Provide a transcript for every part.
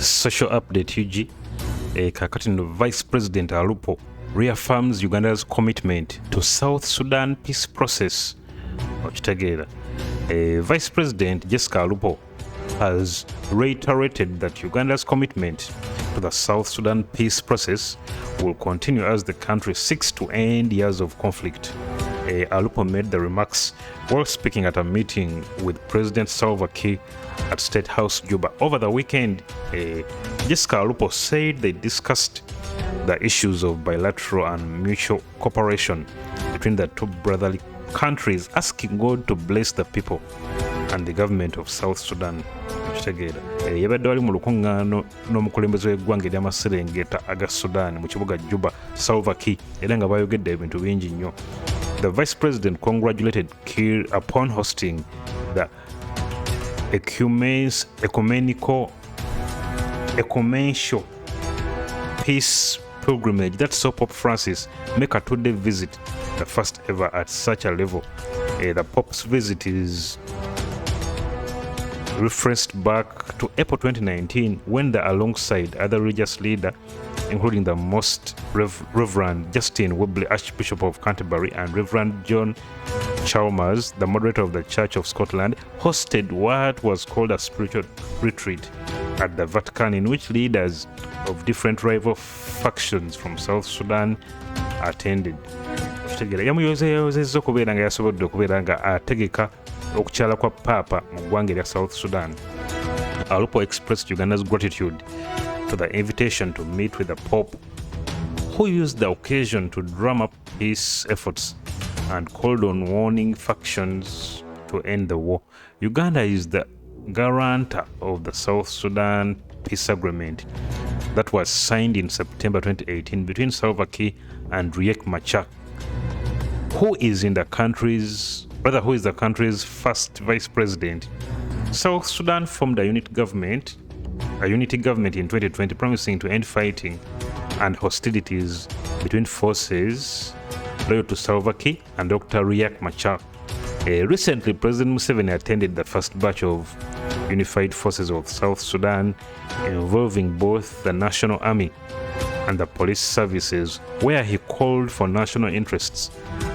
Social update UG. Kakati no Vice President Alupo reaffirms Uganda's commitment to South Sudan peace process. Vice President Jessica Alupo has reiterated that Uganda's commitment to the South Sudan peace process will continue as the country seeks to end years of conflict. Alupo made the remarks while speaking at a meeting with President Salva Kiir at State House Juba over the weekend. Jessica Alupo said they discussed the issues of bilateral and mutual cooperation between the two brotherly countries, asking God to bless the people and the government of South Sudan. Yabadde wali mu lukuŋŋaano n'omukulembeze w'eggwanga ery'amaserengeta aga Sudan mu kibuga Juba, Salva Kiir, era nga bayogedde ebintu bingi nnyo. The Vice President congratulated Kiir upon hosting the ecumenical peace pilgrimage that saw Pope Francis make a two-day visit, the first ever at such a level. The Pope's visit is referenced back to April 2019 when they, alongside other religious leaders, including the Most Reverend Justin Webley, Archbishop of Canterbury, and Reverend John Chalmers, the moderator of the Church of Scotland, hosted what was called a spiritual retreat at the Vatican, in which leaders of different rival factions from South Sudan attended. Yamuyozezza okubeera nga yasobodde okubeera nga ategeka okukyala kwa Papa mu ggwanga erya South Sudan. Alupo expressed Uganda's gratitude to the invitation to meet with the Pope, who used the occasion to drum up peace efforts and called on warring factions to end the war. Uganda is the guarantor of the South Sudan peace agreement that was signed in September 2018 between Salva Kiir and Riek Machar, who is the country's first vice president. South Sudan formed a unity government in 2020, promising to end fighting and hostilities between forces loyal to Salva Kiir and Dr. Riek Machar. Recently, President Museveni attended the first batch of unified forces of South Sudan, involving both the National Army and the police services, where he called for national interests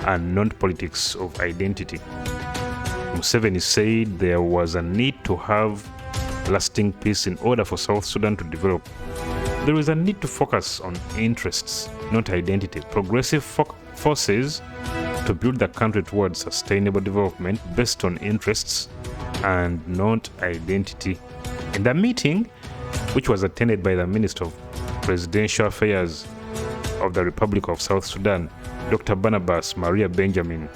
and non-politics of identity. Museveni said there was a need to have lasting peace in order for South Sudan to develop. There is a need to focus on interests, not identity. Progressive forces to build the country towards sustainable development based on interests and not identity. In the meeting, which was attended by the Minister of Presidential Affairs of the Republic of South Sudan, Dr. Barnabas Marial Benjamin,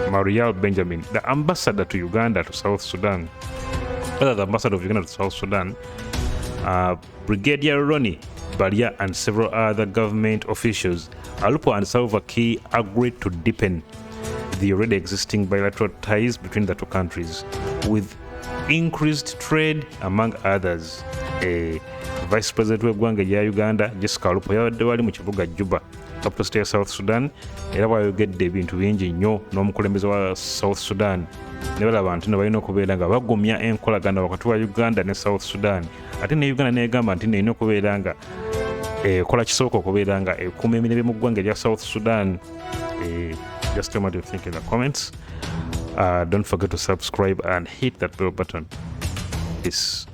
the ambassador to Uganda to South Sudan, the ambassador of Uganda to South Sudan, Brigadier Ronnie Baria, and several other government officials, Alupo and Salva Kiir agreed to deepen the already existing bilateral ties between the two countries, with increased trade, among others. Vice President w'eggwanga erya Uganda, Jessica Alupo, yabadde wali mu kibuga Juba, capital state ya South Sudan, era bwayogedde ebintu bingi nnyo n'omukulembeze wa South Sudan. Ne balaba nti balina okubeera nga bagumya enkolagana wakati wa Uganda ne South Sudan. Ate ne Uganda negamba nti erina okubeera nga ekola kisooka okubeera nga ekuuma emirembe mu ggwanga erya South Sudan. Just tell me what you think in the comments. Don't forget to subscribe and hit that bell button. Peace.